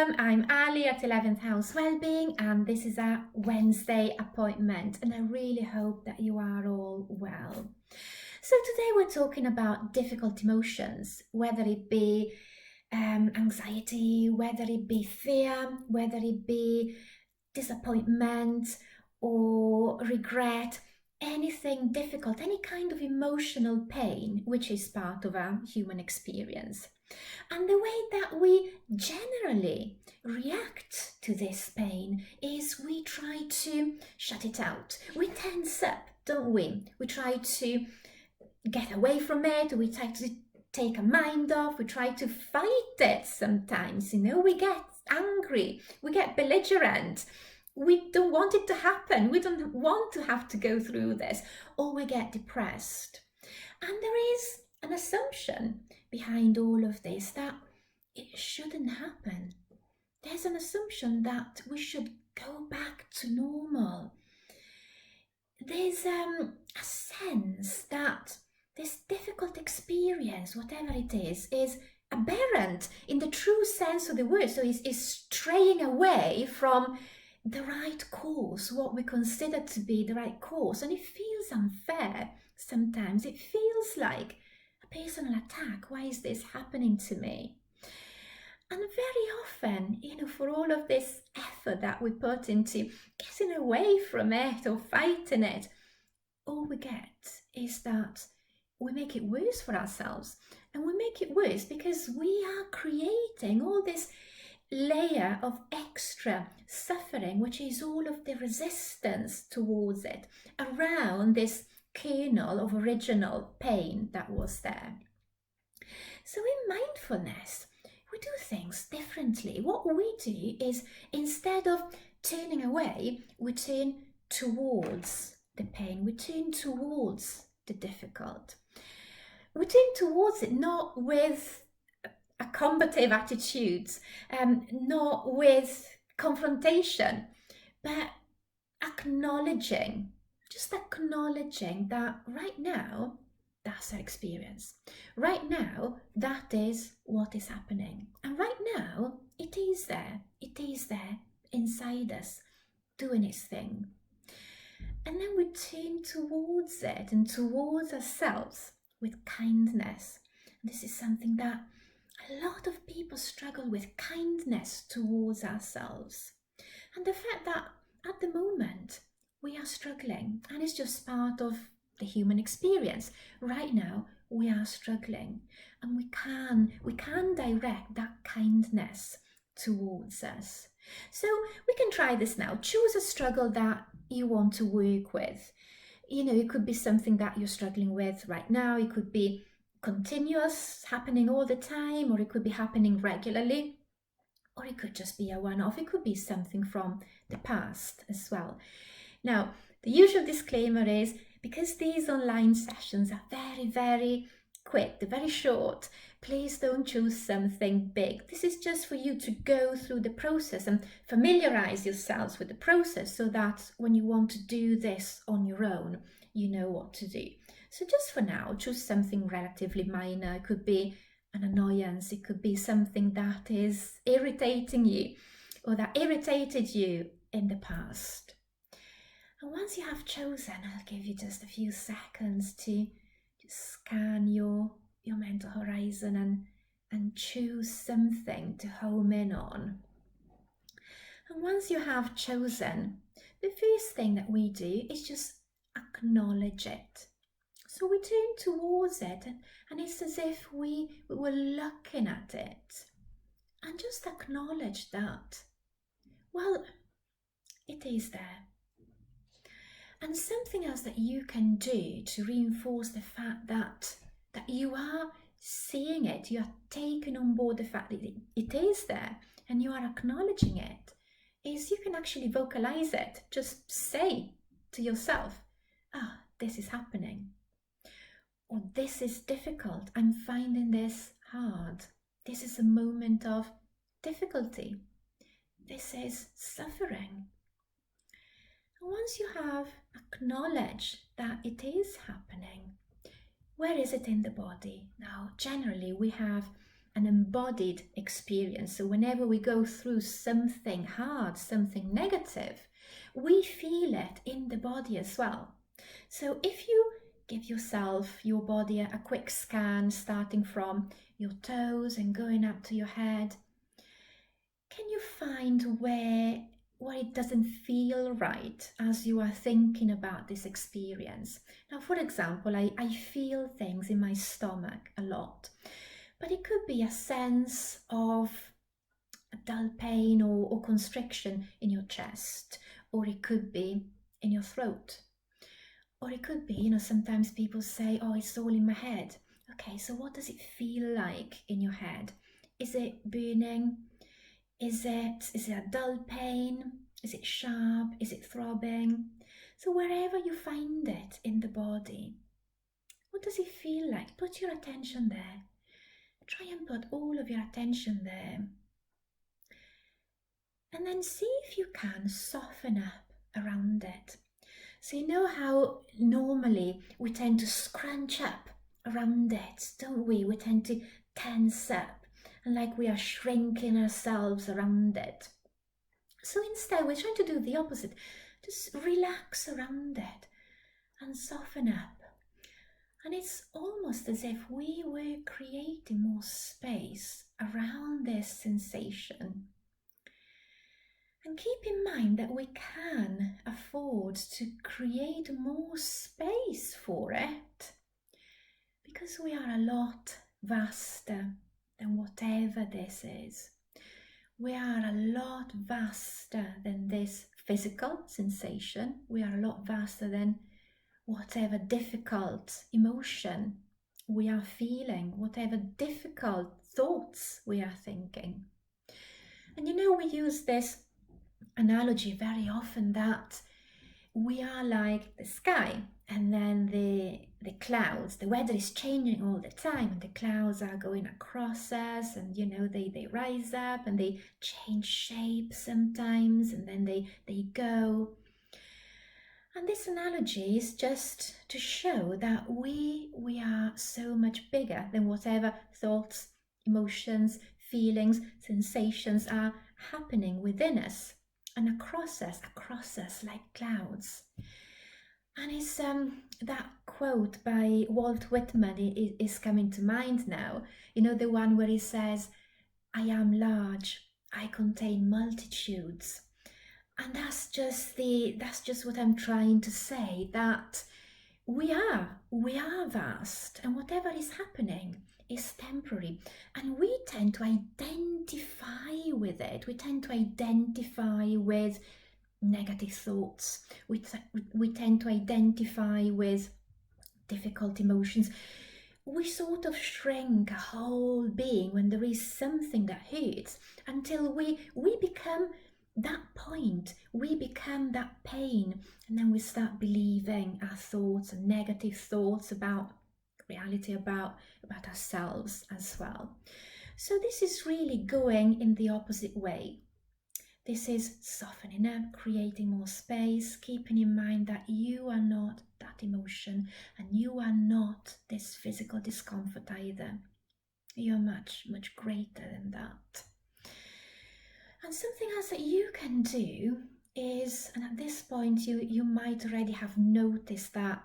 welcome. I'm Allie at 11th House Wellbeing, and this is our Wednesday appointment, and I really hope that you are all well. So today we're talking about difficult emotions, whether it be anxiety, whether it be fear, whether it be disappointment or regret, anything difficult, any kind of emotional pain, which is part of our human experience. And the way that we generally react to this pain is we try to shut it out. We tense up, don't we? We try to get away from it. We try to take our mind off. We try to fight it sometimes. We get angry. We get belligerent. We don't want it to happen. We don't want to have to go through this. Or we get depressed. And there is an assumption behind all of this that it shouldn't happen. There's an assumption that we should go back to normal. There's a sense that this difficult experience, whatever it is aberrant in the true sense of the word. So is straying away from the right course, what we consider to be the right course. And it feels unfair sometimes. It feels like personal attack. Why is this happening to me? And very often, for all of this effort that we put into getting away from it or fighting it, all we get is that we make it worse for ourselves. And we make it worse because we are creating all this layer of extra suffering, which is all of the resistance towards it around this kernel of original pain that was there. So in mindfulness, we do things differently. What we do is, instead of turning away, we turn towards the pain. We turn towards the difficult. We turn towards it not with a combative attitude, not with confrontation, but just acknowledging that right now, that's our experience. Right now, that is what is happening. And right now, it is there. It is there inside us, doing its thing. And then we turn towards it and towards ourselves with kindness. This is something that a lot of people struggle with, kindness towards ourselves. And the fact that at the moment we are struggling, and it's just part of the human experience. Right now we are struggling, and we can direct that kindness towards us. So we can try this now. Choose a struggle that you want to work with. It could be something that you're struggling with right now. It could be continuous, happening all the time, or it could be happening regularly, or it could just be a one-off. It could be something from the past as well. Now, the usual disclaimer is, because these online sessions are very, very quick, they're very short, please don't choose something big. This is just for you to go through the process and familiarize yourselves with the process, so that when you want to do this on your own, you know what to do. So just for now, choose something relatively minor. It could be an annoyance. It could be something that is irritating you or that irritated you in the past. And once you have chosen, I'll give you just a few seconds to just scan your mental horizon and choose something to home in on. And once you have chosen, the first thing that we do is just acknowledge it. So we turn towards it, and it's as if we were looking at it, and just acknowledge that, well, it is there. And something else that you can do to reinforce the fact that you are seeing it, you are taking on board the fact that it is there, and you are acknowledging it, is you can actually vocalize it. Just say to yourself, this is happening. Or this is difficult. I'm finding this hard. This is a moment of difficulty. This is suffering. And once you have acknowledged that it is happening, where is it in the body? Now, generally we have an embodied experience. So whenever we go through something hard, something negative, we feel it in the body as well. So if you give yourself, your body, a quick scan, starting from your toes and going up to your head, can you find where it doesn't feel right as you are thinking about this experience? Now, for example, I feel things in my stomach a lot, but it could be a sense of a dull pain or constriction in your chest, or it could be in your throat, or it could be, sometimes people say, oh, it's all in my head. Okay, so what does it feel like in your head? Is it burning? Is it a dull pain? Is it sharp? Is it throbbing? So wherever you find it in the body, what does it feel like? Put your attention there. Try and put all of your attention there. And then see if you can soften up around it. So you know how normally we tend to scrunch up around it, don't we? We tend to tense up and like we are shrinking ourselves around it. So instead, we're trying to do the opposite. Just relax around it and soften up. And it's almost as if we were creating more space around this sensation. And keep in mind that we can afford to create more space for it because we are a lot vaster than whatever this is. We are a lot vaster than this physical sensation. We are a lot vaster than whatever difficult emotion we are feeling, whatever difficult thoughts we are thinking. And we use this analogy very often that we are like the sky, and then the clouds. The weather is changing all the time, and the clouds are going across us, and they rise up and they change shape sometimes, and then they go. And this analogy is just to show that we are so much bigger than whatever thoughts, emotions, feelings, sensations are happening within us and across us like clouds. And it's that quote by Walt Whitman is coming to mind now. The one where he says, I am large, I contain multitudes. And that's just what I'm trying to say, that we are vast, and whatever is happening is temporary, and we tend to identify with it. We tend to identify with negative thoughts. We tend to identify with difficult emotions. We sort of shrink a whole being when there is something that hurts until we become that point, we become that pain, and then we start believing our thoughts and negative thoughts about reality, about ourselves as well. So this is really going in the opposite way. This is softening up, creating more space, keeping in mind that you are not that emotion and you are not this physical discomfort either. You're much, much greater than that. And something else that you can do is, and at this point you might already have noticed that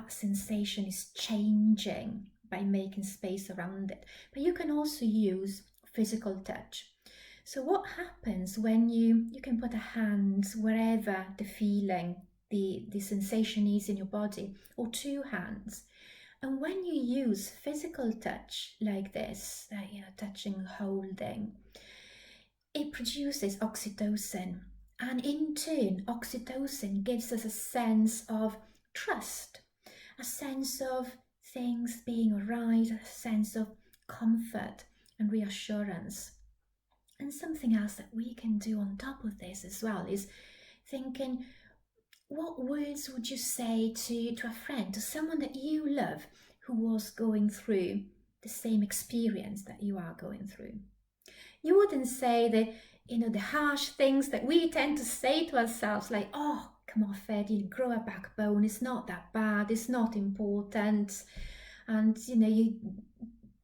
sensation is changing by making space around it, but you can also use physical touch. So what happens when you can put a hand wherever the feeling, the sensation is in your body, or two hands, and when you use physical touch like this, touching, holding, it produces oxytocin, and in turn oxytocin gives us a sense of trust, a sense of things being right, a sense of comfort and reassurance. And something else that we can do on top of this as well is thinking, what words would you say to a friend, to someone that you love who was going through the same experience that you are going through? You wouldn't say the harsh things that we tend to say to ourselves, like, oh, come off it, you grow a backbone, it's not that bad, it's not important. And,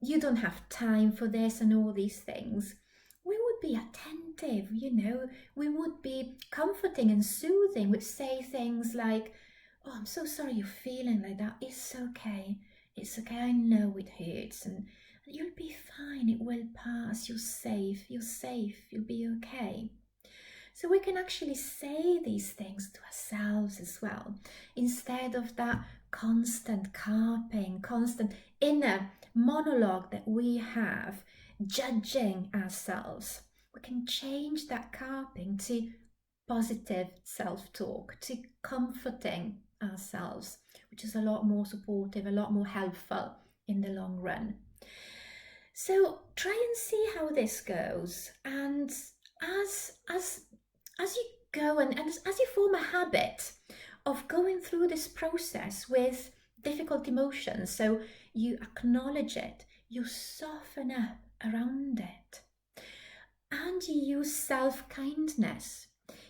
you don't have time for this and all these things, we would be attentive, we would be comforting and soothing, we'd say things like, oh, I'm so sorry you're feeling like that. It's okay. It's okay. I know it hurts and you'll be fine. It will pass. You're safe. You're safe. You'll be okay. So we can actually say these things to ourselves as well, instead of that constant carping, constant inner monologue that we have, judging ourselves. We can change that carping to positive self-talk, to comforting ourselves, which is a lot more supportive, a lot more helpful in the long run. So try and see how this goes, and as you go and as you form a habit of going through this process with difficult emotions, so you acknowledge it, you soften up around it, and you use self-kindness,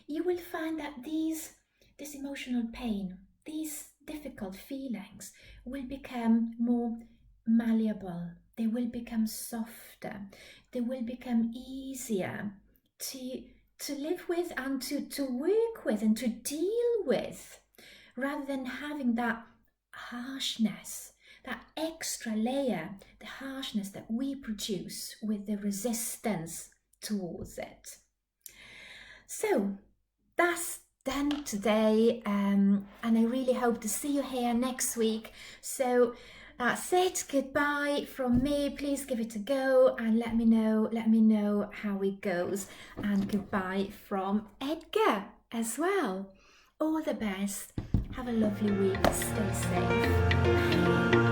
you will find that this emotional pain, these difficult feelings will become more malleable, they will become softer, they will become easier to live with and to work with and to deal with, rather than having that harshness, that extra layer, the harshness that we produce with the resistance towards it. So that's done today, and I really hope to see you here next week. So that's it. Goodbye from me. Please give it a go and let me know how it goes. And goodbye from Edgar as well. All the best. Have a lovely week. Stay safe. Bye.